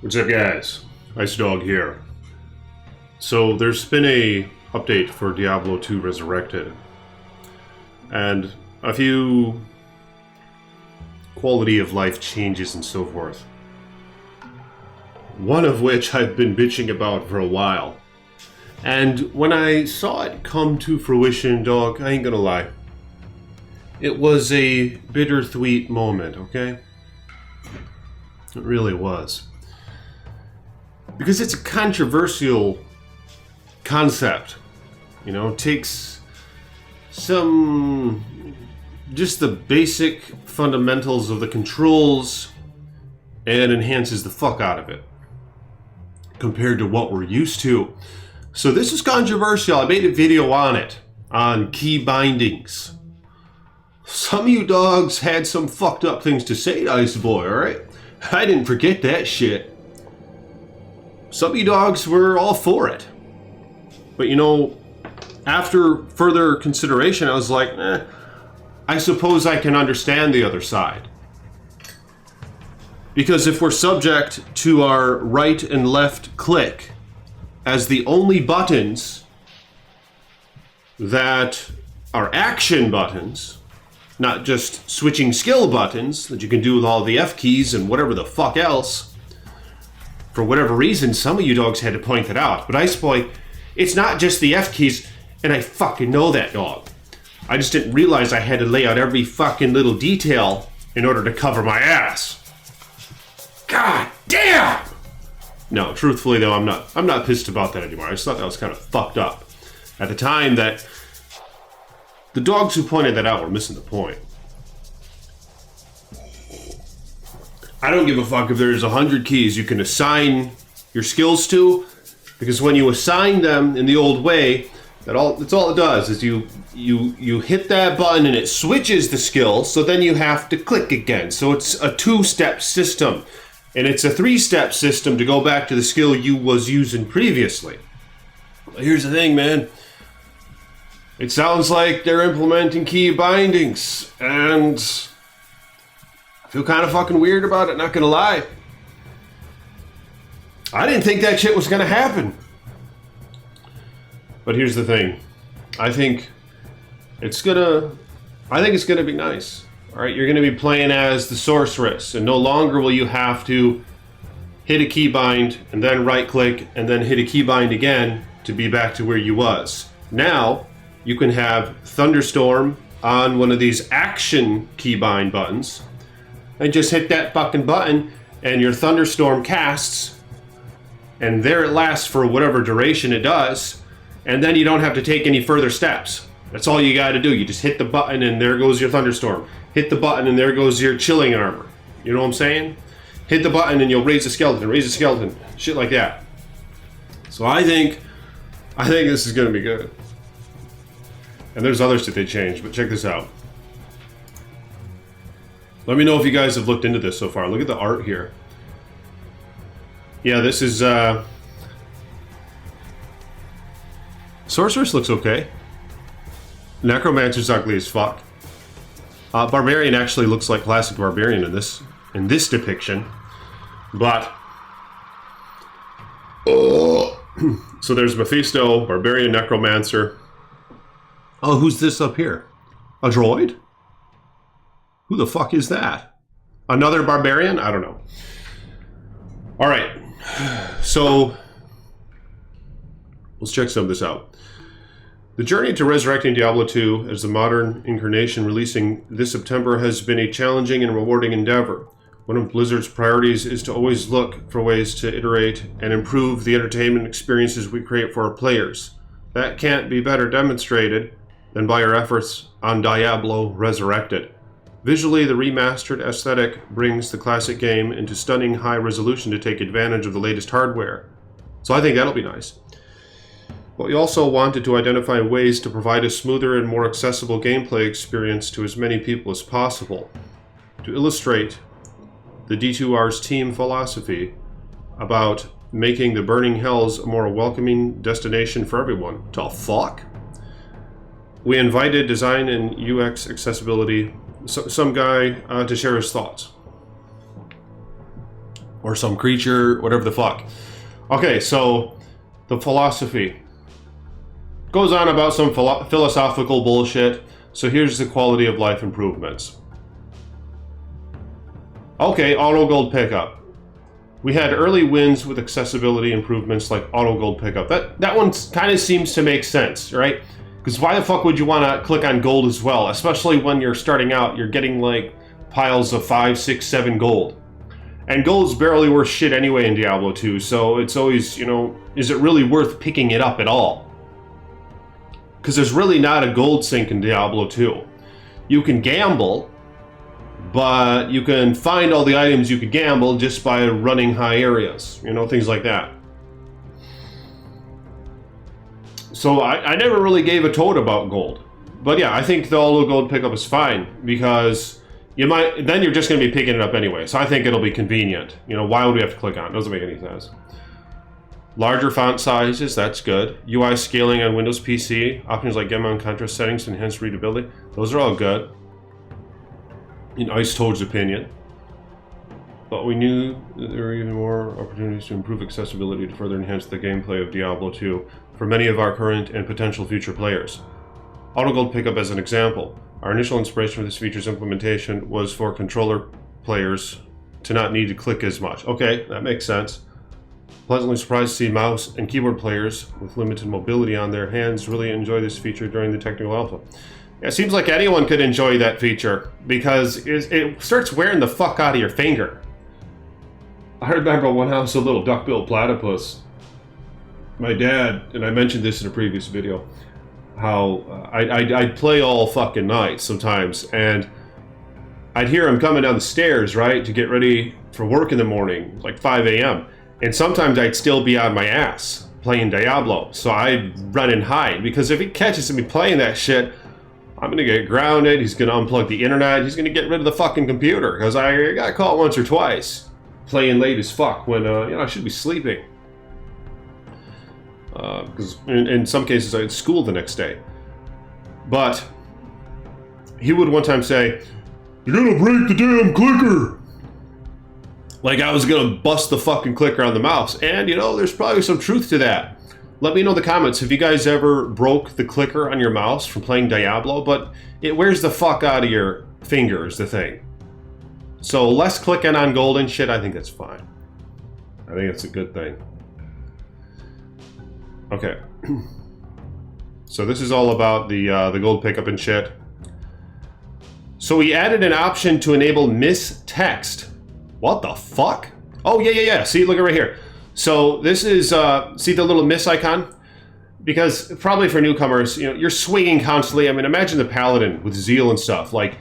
What's up, guys? Ice Dog here. So there's been a update for Diablo 2 Resurrected, and a few quality of life changes and so forth. One of which I've been bitching about for a while. And when I saw it come to fruition, dog, I ain't gonna lie. It was a bittersweet moment, okay? It really was. Because it's a controversial concept. You know, it takes just the basic fundamentals of the controls and enhances the fuck out of it compared to what we're used to. So this is controversial. I made a video on it, on key bindings. Some of you dogs had some fucked up things to say to Ice Boy, alright? I didn't forget that shit. Some of you dogs were all for it. But you know, after further consideration, I was like, I suppose I can understand the other side. Because if we're subject to our right and left click as the only buttons that are action buttons, not just switching skill buttons that you can do with all the F keys and whatever the fuck else, for whatever reason, some of you dogs had to point that out. But Ice Boy, it's not just the F keys, and I fucking know that, dog. I just didn't realize I had to lay out every fucking little detail in order to cover my ass. God damn! No, truthfully though, I'm not pissed about that anymore. I just thought that was kind of fucked up. At the time, that the dogs who pointed that out were missing the point. I don't give a fuck if there's 100 keys you can assign your skills to, because when you assign them in the old way, that's all it does is you hit that button and it switches the skill, so then you have to click again. So it's a two-step system, and it's a three-step system to go back to the skill you was using previously. But here's the thing, man. It sounds like they're implementing key bindings, and I feel kind of fucking weird about it, not gonna lie. I didn't think that shit was gonna happen. But here's the thing. I think it's gonna be nice. Alright, you're gonna be playing as the sorceress, and no longer will you have to hit a keybind and then right click and then hit a keybind again to be back to where you was. Now you can have Thunderstorm on one of these action keybind buttons and just hit that fucking button and your Thunderstorm casts, and there it lasts for whatever duration it does, and then you don't have to take any further steps. That's all you gotta do. You just hit the button and there goes your Thunderstorm. Hit the button and there goes your chilling armor. You know what I'm saying? Hit the button and you'll raise a skeleton, shit like that. So I think this is gonna be good. And there's others that they changed, but check this out. Let me know if you guys have looked into this so far. Look at the art here. Yeah, this is, Sorceress looks okay. Necromancer's ugly as fuck. Barbarian actually looks like classic Barbarian in this depiction. But, so there's Mephisto, Barbarian, Necromancer. Oh, who's this up here? A droid? Who the fuck is that? Another Barbarian? I don't know. Alright, so let's check some of this out. The journey to resurrecting Diablo 2 as the modern incarnation releasing this September has been a challenging and rewarding endeavor. One of Blizzard's priorities is to always look for ways to iterate and improve the entertainment experiences we create for our players. That can't be better demonstrated than by our efforts on Diablo Resurrected. Visually, the remastered aesthetic brings the classic game into stunning high resolution to take advantage of the latest hardware. So I think that'll be nice. But we also wanted to identify ways to provide a smoother and more accessible gameplay experience to as many people as possible. To illustrate the D2R's team philosophy about making the Burning Hells a more welcoming destination for everyone. To fuck? We invited design and UX accessibility some guy to share his thoughts. or some creature, whatever the fuck. Okay, so the philosophy goes on about some philosophical bullshit. So here's the quality of life improvements. Okay, auto gold pickup. We had early wins with accessibility improvements like auto gold pickup. That one kind of seems to make sense, right? Because why the fuck would you want to click on gold as well? Especially when you're starting out, you're getting like piles of 5, 6, 7 gold. And gold's barely worth shit anyway in Diablo 2, so it's always, you know, is it really worth picking it up at all? Because there's really not a gold sink in Diablo 2. You can gamble, but you can find all the items you could gamble just by running high areas, you know, things like that. So I never really gave a toad about gold. But yeah, I think the auto gold pickup is fine, because then you're just going to be picking it up anyway. So I think it'll be convenient. You know, why would we have to click on it? Doesn't make any sense. Larger font sizes, that's good. UI scaling on Windows PC. Options like gamma and contrast settings to enhance readability. Those are all good, in Ice Toad's opinion. But we knew that there were even more opportunities to improve accessibility to further enhance the gameplay of Diablo 2 for many of our current and potential future players. Auto gold pickup as an example. Our initial inspiration for this feature's implementation was for controller players to not need to click as much. Okay, that makes sense. Pleasantly surprised to see mouse and keyboard players with limited mobility on their hands really enjoy this feature during the technical alpha. Yeah, it seems like anyone could enjoy that feature, because it starts wearing the fuck out of your finger. I remember when I was a little duck-billed platypus, my dad, and I mentioned this in a previous video, how I'd play all fucking night sometimes, and I'd hear him coming down the stairs, right, to get ready for work in the morning, like 5 a.m., and sometimes I'd still be on my ass playing Diablo, so I'd run and hide, because if he catches me playing that shit, I'm gonna get grounded, he's gonna unplug the internet, he's gonna get rid of the fucking computer, because I got caught once or twice playing late as fuck when, I should be sleeping. Because in some cases I had school the next day. But he would one time say, "You're gonna break the damn clicker!" Like I was gonna bust the fucking clicker on the mouse. And you know, there's probably some truth to that. Let me know in the comments, have you guys ever broke the clicker on your mouse from playing Diablo? But it wears the fuck out of your finger is the thing. So less clicking on gold and shit, I think that's fine. I think it's a good thing. Okay. So this is all about the gold pickup and shit. So we added an option to enable miss text. What the fuck? Oh, yeah. See, look at right here. So this is, see the little miss icon? Because probably for newcomers, you know, you're swinging constantly. I mean, imagine the paladin with zeal and stuff. Like,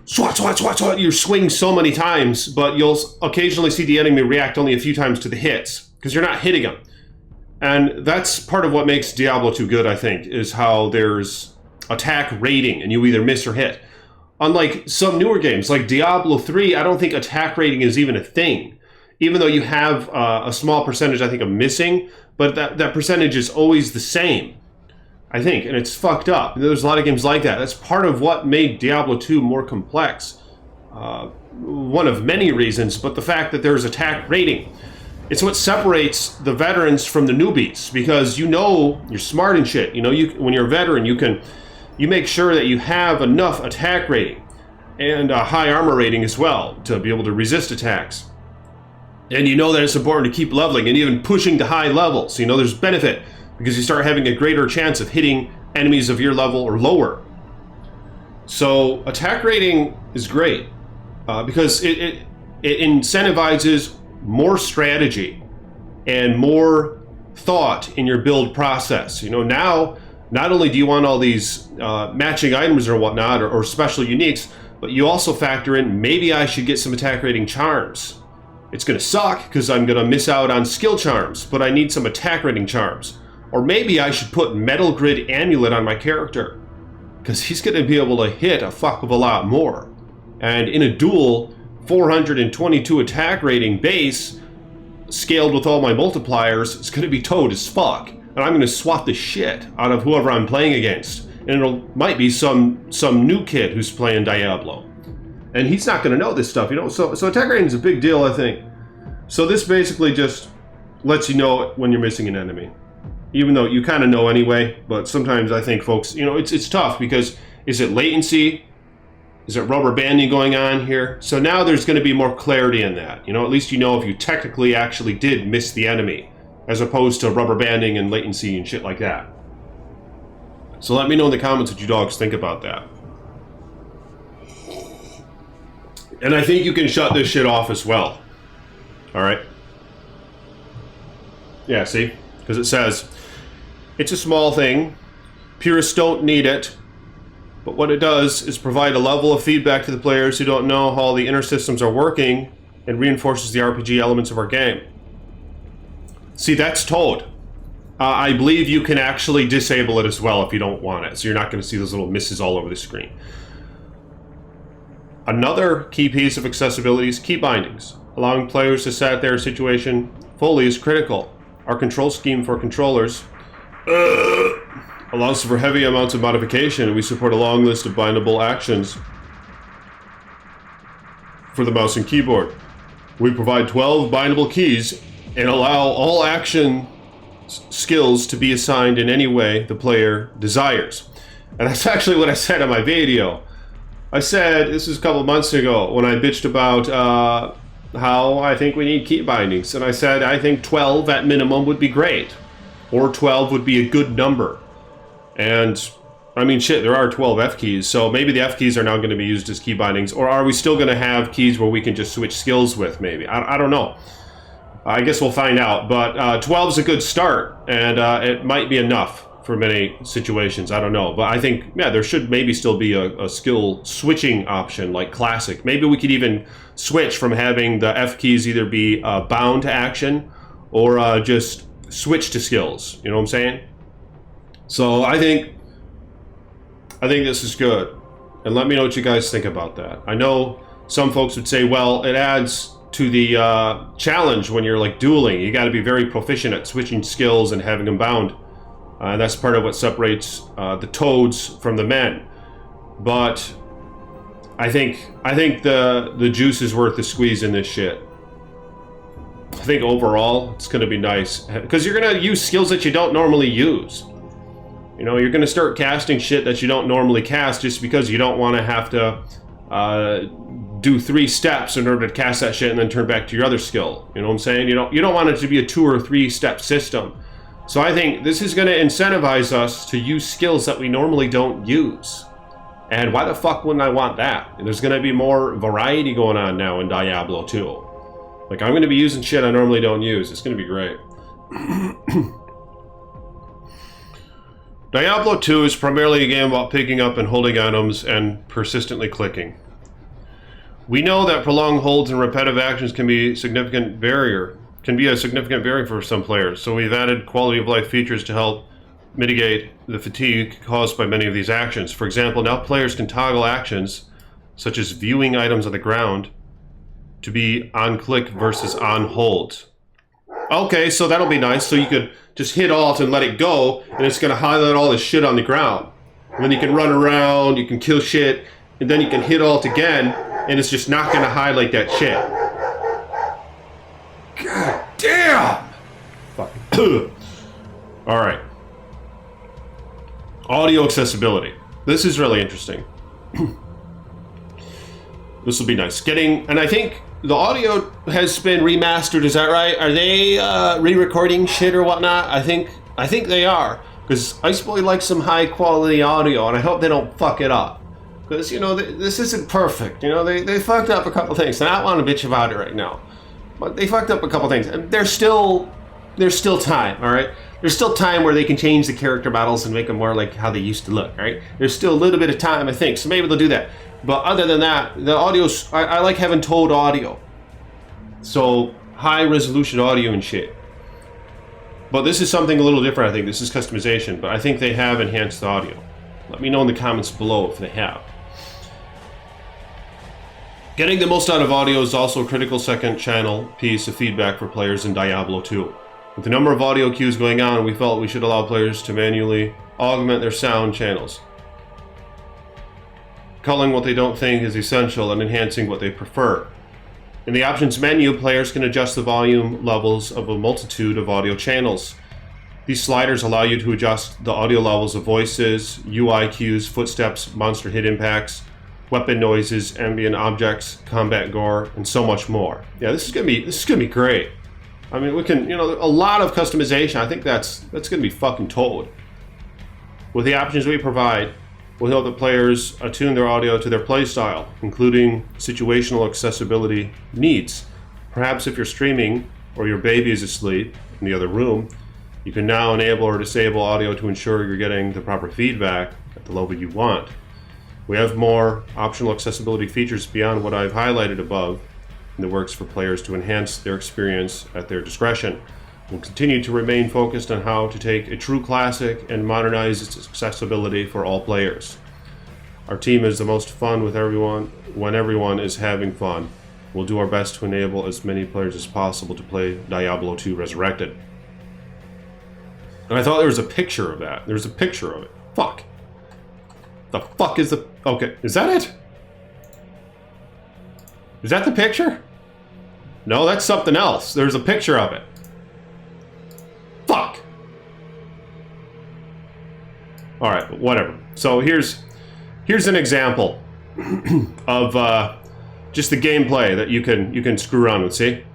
swat, swat, swat, swat. You're swinging so many times, but you'll occasionally see the enemy react only a few times to the hits, because you're not hitting them. And that's part of what makes Diablo 2 good, I think, is how there's attack rating, and you either miss or hit. Unlike some newer games, like Diablo 3, I don't think attack rating is even a thing. Even though you have a small percentage, I think, of missing, but that percentage is always the same, I think, and it's fucked up. There's a lot of games like that. That's part of what made Diablo 2 more complex. One of many reasons, but the fact that there's attack rating. It's what separates the veterans from the newbies, because you know you're smart and shit. You know, when you're a veteran, you make sure that you have enough attack rating and a high armor rating as well to be able to resist attacks. And you know that it's important to keep leveling and even pushing to high levels. You know there's benefit because you start having a greater chance of hitting enemies of your level or lower. So attack rating is great because it incentivizes more strategy and more thought in your build process. You know, now not only do you want all these matching items or whatnot or special uniques, but you also factor in, maybe I should get some attack rating charms. It's going to suck because I'm going to miss out on skill charms, but I need some attack rating charms. Or maybe I should put Metal Grid Amulet on my character because he's going to be able to hit a fuck of a lot more. And in a duel, 422 attack rating base, scaled with all my multipliers, is going to be toad as fuck. And I'm going to swat the shit out of whoever I'm playing against. And it might be some new kid who's playing Diablo. And he's not going to know this stuff, you know. So attack rating is a big deal, I think. So this basically just lets you know when you're missing an enemy. Even though you kind of know anyway, but sometimes I think folks, you know, it's tough because is it latency? Is it rubber banding going on here? So now there's going to be more clarity in that. You know, at least you know if you technically actually did miss the enemy, as opposed to rubber banding and latency and shit like that. So let me know in the comments what you dogs think about that. And I think you can shut this shit off as well. Alright? Yeah, see? Because it says, it's a small thing, purists don't need it, but what it does is provide a level of feedback to the players who don't know how the inner systems are working and reinforces the RPG elements of our game. See, that's told. I believe you can actually disable it as well if you don't want it, so you're not going to see those little misses all over the screen. Another key piece of accessibility is key bindings. Allowing players to set their situation fully is critical. Our control scheme for controllers allows for heavy amounts of modification, and we support a long list of bindable actions for the mouse and keyboard. We provide 12 bindable keys and allow all action skills to be assigned in any way the player desires. And that's actually what I said in my video. I said, this is a couple months ago, when I bitched about how I think we need key bindings. And I said, I think 12 at minimum would be great. Or 12 would be a good number. And, I mean, shit, there are 12 F keys. So maybe the F keys are now going to be used as key bindings. Or are we still going to have keys where we can just switch skills with, maybe? I don't know. I guess we'll find out. But 12 is a good start. And it might be enough for many situations. I don't know. But I think, yeah, there should maybe still be a skill switching option like classic. Maybe we could even switch from having the F keys either be bound to action or just switch to skills. You know what I'm saying? So I think this is good. And let me know what you guys think about that. I know some folks would say, well, it adds to the challenge when you're like dueling. You got to be very proficient at switching skills and having them bound. And that's part of what separates the toads from the men. But I think the juice is worth the squeeze in this shit. I think overall it's going to be nice because you're going to use skills that you don't normally use. You know, you're going to start casting shit that you don't normally cast just because you don't want to have to do 3 steps in order to cast that shit and then turn back to your other skill. You know what I'm saying? You don't want it to be a 2 or 3 step system. So I think this is going to incentivize us to use skills that we normally don't use. And why the fuck wouldn't I want that? And there's going to be more variety going on now in Diablo 2. Like, I'm going to be using shit I normally don't use. It's going to be great. Diablo 2 is primarily a game about picking up and holding items and persistently clicking. We know that prolonged holds and repetitive actions can be a significant barrier for some players, so we've added quality of life features to help mitigate the fatigue caused by many of these actions. For example, now players can toggle actions, such as viewing items on the ground, to be on click versus on hold. Okay, so that'll be nice. So you could just hit Alt and let it go, and it's going to highlight all this shit on the ground. And then you can run around, you can kill shit, and then you can hit Alt again, and it's just not going to highlight that shit. God damn! Fucking. Alright. Audio accessibility. This is really interesting. This will be nice. And I think the audio has been remastered, is that right? Are they re-recording shit or whatnot? I think they are. Because Ice Boy likes some high quality audio, and I hope they don't fuck it up. Because, you know, this isn't perfect. You know, they fucked up a couple things, and I don't want to bitch about it right now. But they fucked up a couple things. And there's still time, alright? There's still time where they can change the character models and make them more like how they used to look, right? There's still a little bit of time, I think, so maybe they'll do that. But other than that, the audio's, I like having Toad audio. So, high resolution audio and shit. But this is something a little different, I think. This is customization, but I think they have enhanced the audio. Let me know in the comments below if they have. Getting the most out of audio is also a critical second channel piece of feedback for players in Diablo 2. With the number of audio cues going on, we felt we should allow players to manually augment their sound channels, culling what they don't think is essential and enhancing what they prefer. In the options menu, players can adjust the volume levels of a multitude of audio channels. These sliders allow you to adjust the audio levels of voices, UI cues, footsteps, monster hit impacts, weapon noises, ambient objects, combat gore, and so much more. Yeah, this is gonna be great. I mean, we can, a lot of customization. I think that's gonna be fucking toad. With the options we provide, we'll help the players attune their audio to their playstyle, including situational accessibility needs. Perhaps if you're streaming or your baby is asleep in the other room, you can now enable or disable audio to ensure you're getting the proper feedback at the level you want. We have more optional accessibility features beyond what I've highlighted above in the works for players to enhance their experience at their discretion. We'll continue to remain focused on how to take a true classic and modernize its accessibility for all players. Our team is the most fun with everyone when everyone is having fun. We'll do our best to enable as many players as possible to play Diablo 2 Resurrected. And I thought there was a picture of that. There's a picture of it. Fuck. The fuck is the... Okay, is that it? Is that the picture? No, that's something else. There's a picture of it. Fuck. Alright, whatever. So here's an example of just the gameplay that you can screw around with, see?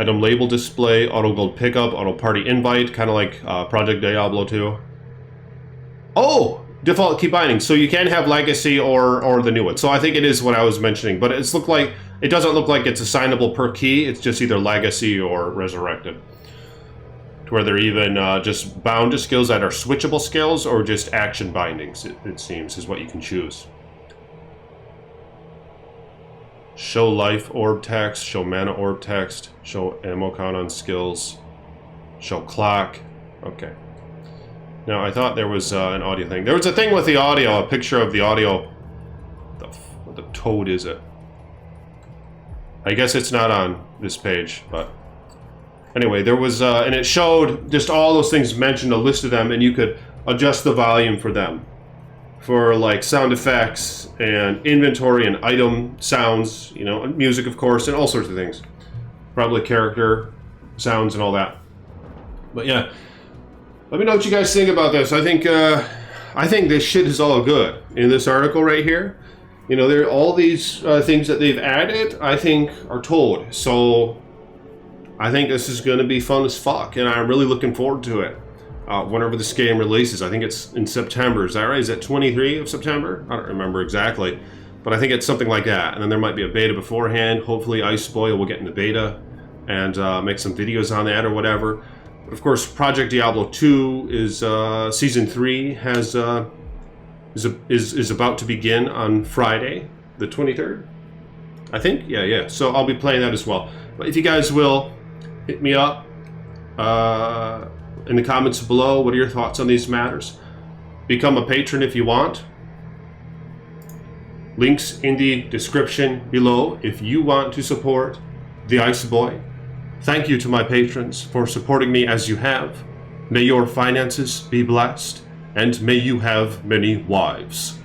Item label display, auto gold pickup, auto party invite, kind of like Project Diablo 2. Oh! Default key binding, so you can have legacy or the new one. So I think it is what I was mentioning, but it doesn't look like it's assignable per key. It's just either legacy or resurrected. To where they're even just bound to skills that are switchable skills or just action bindings, it seems, is what you can choose. Show life orb text, show mana orb text, show ammo count on skills, show clock. Okay. Now, I thought there was an audio thing. There was a thing with the audio, a picture of the audio. What the toad is it? I guess it's not on this page, but... Anyway, there was, and it showed just all those things mentioned, a list of them, and you could adjust the volume for them. For, like, sound effects, and inventory, and item sounds, and music, of course, and all sorts of things. Probably character sounds and all that. But, yeah. Let me know what you guys think about this. I think this shit is all good in this article right here. There are all these things that they've added, I think, are told. So I think this is going to be fun as fuck, and I'm really looking forward to it. Whenever this game releases, I think it's in September. Is that right? Is it 23 of September? I don't remember exactly, but I think it's something like that. And then there might be a beta beforehand. Hopefully, Iceboy will get in the beta and make some videos on that or whatever. But of course, Project Diablo 2 is season 3 is about to begin on Friday, the 23rd. I think, yeah. So I'll be playing that as well. But if you guys will hit me up in the comments below, what are your thoughts on these matters? Become a patron if you want. Links in the description below if you want to support the Iceboy. Thank you to my patrons for supporting me as you have. May your finances be blessed, and may you have many wives.